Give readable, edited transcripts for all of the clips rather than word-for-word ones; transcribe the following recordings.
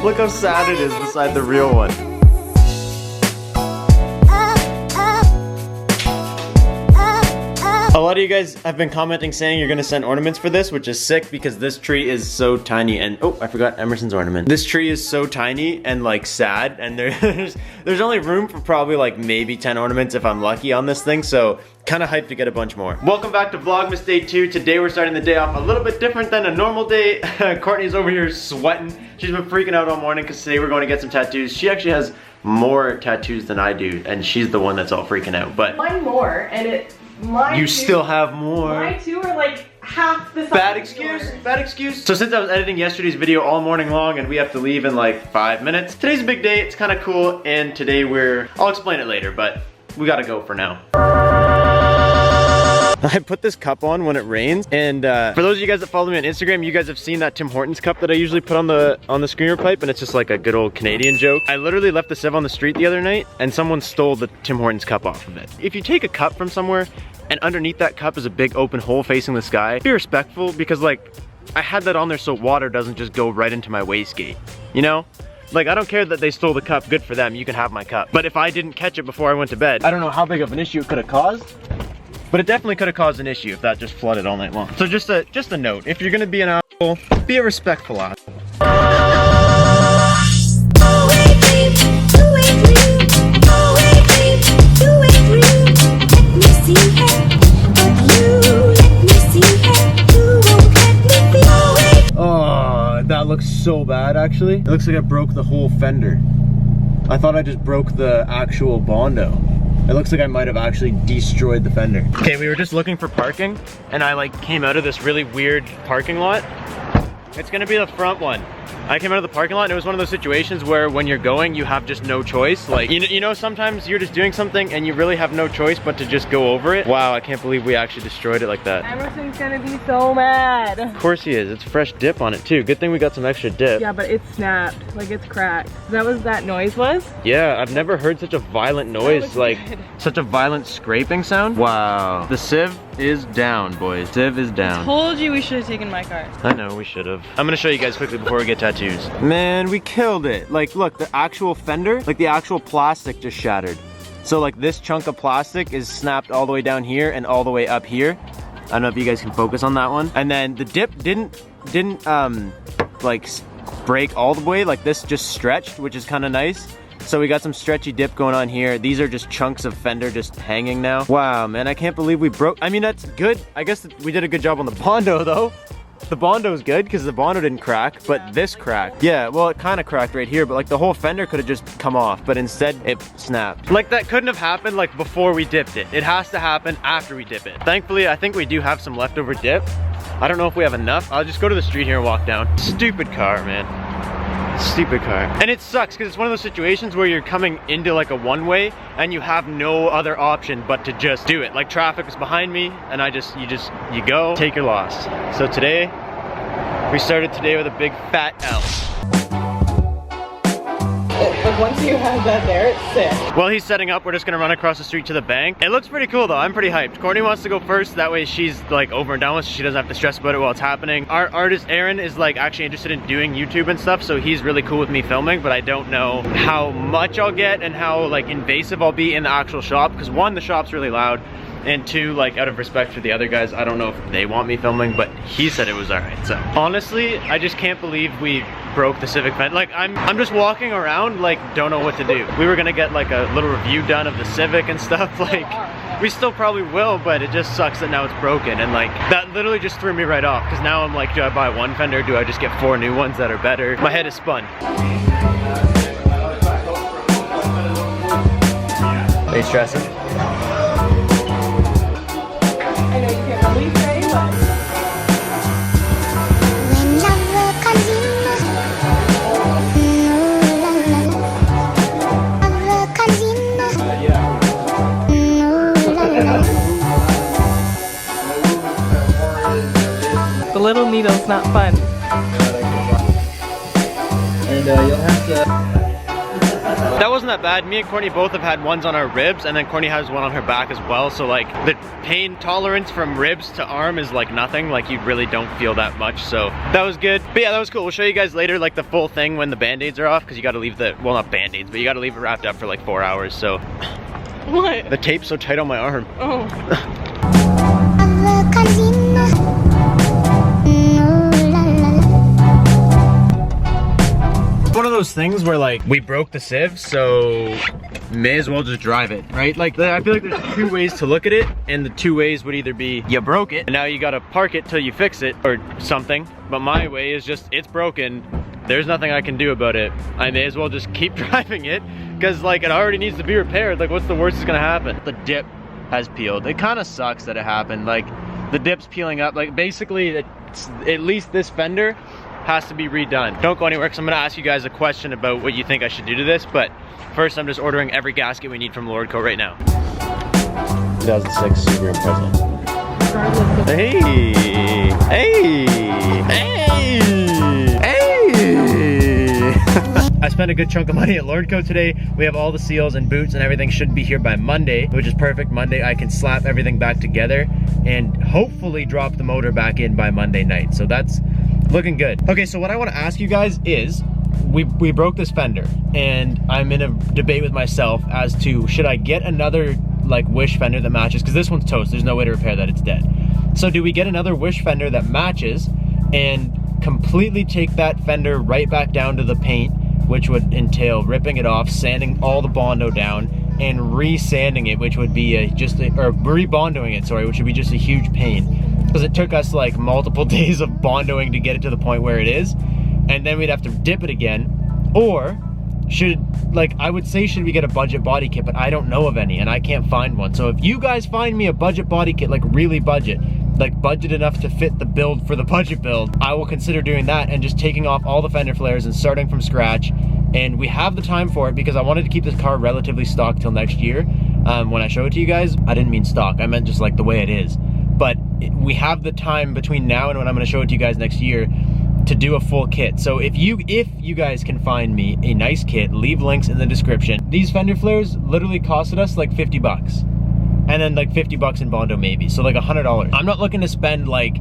Look how sad it is beside the real one. A lot of you guys have been commenting saying you're gonna send ornaments for this, which is sick because this tree is so tiny. And oh, I forgot Emerson's ornament. This tree is so tiny and like sad, and there's only room for probably like maybe 10 ornaments if I'm lucky on this thing, so kind of hyped to get a bunch more. Welcome back to Vlogmas Day 2. Today we're starting the day off a little bit different than a normal day. Courtney's over here sweating. She's been freaking out all morning because today we're going to get some tattoos. She actually has more tattoos than I do, and she's the one that's all freaking out. But one more, and you still have more. My two are like half the size. Bad excuse, bad excuse. So since I was editing yesterday's video all morning long and we have to leave in like 5 minutes, today's a big day, it's kind of cool, and today I'll explain it later, but we gotta go for now. I put this cup on when it rains, and for those of you guys that follow me on Instagram, you guys have seen that Tim Hortons cup that I usually put on the screener pipe, and it's just like a good old Canadian joke. I literally left the sieve on the street the other night, and someone stole the Tim Hortons cup off of it. If you take a cup from somewhere, and underneath that cup is a big open hole facing the sky, be respectful, because like, I had that on there so water doesn't just go right into my wastegate, you know? Like, I don't care that they stole the cup, good for them, you can have my cup. But if I didn't catch it before I went to bed, I don't know how big of an issue it could have caused, but it definitely could have caused an issue if that just flooded all night long. So just a note, if you're gonna be an asshole, be a respectful asshole. Oh, that looks so bad actually. It looks like I broke the whole fender. I thought I just broke the actual Bondo. It looks like I might have actually destroyed the fender. Okay, we were just looking for parking, and I like came out of this really weird parking lot. It's gonna be the front one. I came out of the parking lot, and it was one of those situations where when you're going, you have just no choice. Like, you know, sometimes you're just doing something and you really have no choice but to just go over it. Wow, I can't believe we actually destroyed it like that. Emerson's gonna be so mad. Of course he is. It's fresh dip on it too. Good thing we got some extra dip. Yeah, but it snapped, like it's cracked. Is that what that noise was? Yeah, I've never heard such a violent noise, like good. Such a violent scraping sound. Wow. The sieve is down, boys. Sieve is down. I told you we should have taken my car. I know, we should have. I'm gonna show you guys quickly before we get tattoos. Man, we killed it. Like, look, the actual fender, like the actual plastic just shattered. So like this chunk of plastic is snapped all the way down here and all the way up here. I don't know if you guys can focus on that one. And then the dip didn't like break all the way. Like this just stretched, which is kind of nice. So we got some stretchy dip going on here. These are just chunks of fender just hanging now. Wow, man, I can't believe we broke. I mean, that's good. I guess we did a good job on the Bondo though. The Bondo's good because the Bondo didn't crack, but this cracked. Yeah, well, it kind of cracked right here, but like the whole fender could have just come off, but instead it snapped. Like that couldn't have happened like before we dipped it. It has to happen after we dip it. Thankfully, I think we do have some leftover dip. I don't know if we have enough. I'll just go to the street here and walk down. Stupid car, man. Stupid car. And it sucks because it's one of those situations where you're coming into like a one-way and you have no other option but to just do it. Like traffic is behind me and you go, take your loss. So today, we started today with a big fat L. But once you have that there, it's sick. While he's setting up, we're just gonna run across the street to the bank. It looks pretty cool though, I'm pretty hyped. Courtney wants to go first, that way she's like over and done with, so she doesn't have to stress about it while it's happening. Our artist Aaron is like actually interested in doing YouTube and stuff, so he's really cool with me filming, but I don't know how much I'll get and how like invasive I'll be in the actual shop, because one, the shop's really loud, and two, like out of respect for the other guys, I don't know if they want me filming, but he said it was all right. So honestly, I just can't believe we broke the Civic fence. Like I'm just walking around like don't know what to do. We were gonna get like a little review done of the Civic and stuff. Like we still probably will, but it just sucks that now it's broken, and like that literally just threw me right off, because now I'm like, do I buy one fender? Do I just get 4 new ones that are better? My head is spun. Are you stressing? I know you can't really say, but the little needle's not fun. And you'll have to... That was wasn't that bad. Me and Courtney both have had ones on our ribs, and then Courtney has one on her back as well. So like the pain tolerance from ribs to arm is like nothing. Like you really don't feel that much. So that was good. But yeah, that was cool. We'll show you guys later like the full thing when the band-aids are off, because you got to leave the, well, not band-aids, but you got to leave it wrapped up for like 4 hours. So What? the tape's so tight on my arm. Oh. One of those things where like we broke the sieve, so may as well just drive it, right? Like I feel like there's two ways to look at it, and the two ways would either be you broke it and now you gotta park it till you fix it or something, but my way is just it's broken, there's nothing I can do about it, I may as well just keep driving it, because like it already needs to be repaired. Like what's the worst that's gonna happen? The dip has peeled. It kind of sucks that it happened. Like the dip's peeling up. Like basically it's, at least this fender has to be redone. Don't go anywhere, because I'm gonna ask you guys a question about what you think I should do to this, but first I'm just ordering every gasket we need from Lordco right now. 2006 Subaru Impreza. Hey! Hey! Hey! Hey! I spent a good chunk of money at Lordco today. We have all the seals and boots and everything should be here by Monday, which is perfect. Monday I can slap everything back together and hopefully drop the motor back in by Monday night. So that's looking good. Okay, so what I want to ask you guys is, we broke this fender, and I'm in a debate with myself as to should I get another like Wish fender that matches, because this one's toast, there's no way to repair that, it's dead. So do we get another Wish fender that matches and completely take that fender right back down to the paint, which would entail ripping it off, sanding all the Bondo down, and re-sanding it, which would be or re-bondoing it, sorry, which would be just a huge pain, because it took us like multiple days of bondoing to get it to the point where it is, and then we'd have to dip it again. Or should, like, I would say should we get a budget body kit, but I don't know of any and I can't find one. So if you guys find me a budget body kit, like really budget, like budget enough to fit the build for the budget build, I will consider doing that and just taking off all the fender flares and starting from scratch. And we have the time for it, because I wanted to keep this car relatively stock till next year. When I show it to you guys, I didn't mean stock, I meant just like the way it is. But we have the time between now and when I'm going to show it to you guys next year to do a full kit. So if you guys can find me a nice kit, leave links in the description. These fender flares literally costed us like 50 bucks. And then like 50 bucks in Bondo maybe. So like $100. I'm not looking to spend like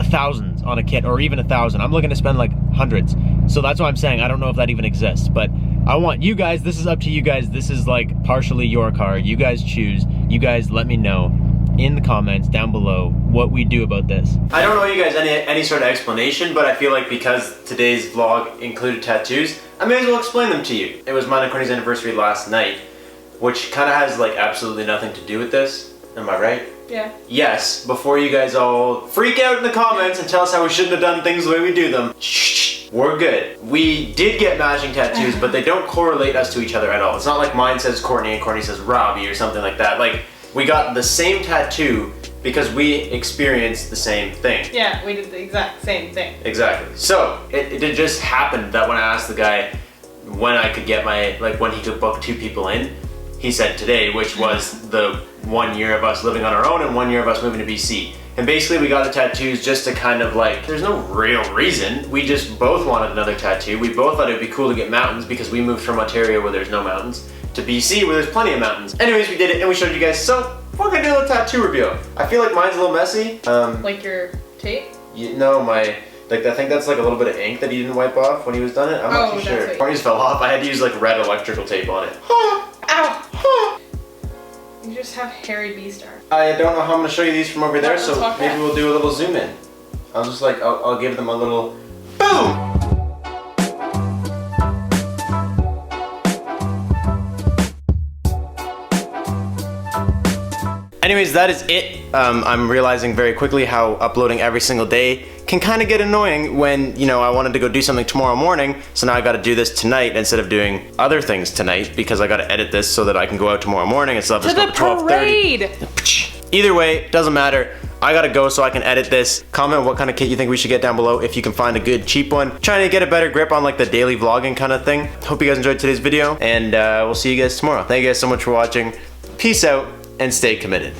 thousands on a kit, or even 1,000. I'm looking to spend like hundreds. So that's why I'm saying I don't know if that even exists, but I want you guys, this is up to you guys. This is like partially your car. You guys choose. You guys let me know in the comments down below what we do about this. I don't owe you guys any sort of explanation, but I feel like because today's vlog included tattoos, I may as well explain them to you. It was mine and Courtney's anniversary last night, which kind of has like absolutely nothing to do with this. Am I right? Yeah. Yes, before you guys all freak out in the comments and tell us how we shouldn't have done things the way we do them, shh, we're good. We did get matching tattoos, but they don't correlate us to each other at all. It's not like mine says Courtney and Courtney says Robbie or something like that. Like, we got the same tattoo because we experienced the same thing. Yeah, we did the exact same thing. Exactly. So, it just happened that when I asked the guy when I could get my, like when he could book 2 people in, he said today, which was the 1 year of us living on our own and 1 year of us moving to BC. And basically we got the tattoos just to kind of like, there's no real reason. We just both wanted another tattoo. We both thought it would be cool to get mountains because we moved from Ontario where there's no mountains to BC where there's plenty of mountains. Anyways, we did it and we showed you guys. So we're gonna do a little tattoo reveal. I feel like mine's a little messy. Like your tape? No, I think that's like a little bit of ink that he didn't wipe off when he was done it. I'm not too sure. Courtney's fell off. I had to use like red electrical tape on it. Ow! You just have hairy B-star. I don't know how I'm gonna show you these from over there, so maybe we'll do a little zoom in. I'll just like, I'll give them a little boom! Anyways, that is it. I'm realizing very quickly how uploading every single day can kind of get annoying when, you know, I wanted to go do something tomorrow morning, so now I gotta do this tonight instead of doing other things tonight because I gotta edit this so that I can go out tomorrow morning and still have this till 12:30. Either way, doesn't matter. I gotta go so I can edit this. Comment what kind of kit you think we should get down below if you can find a good cheap one. Trying to get a better grip on like the daily vlogging kind of thing. Hope you guys enjoyed today's video, and we'll see you guys tomorrow. Thank you guys so much for watching. Peace out and stay committed.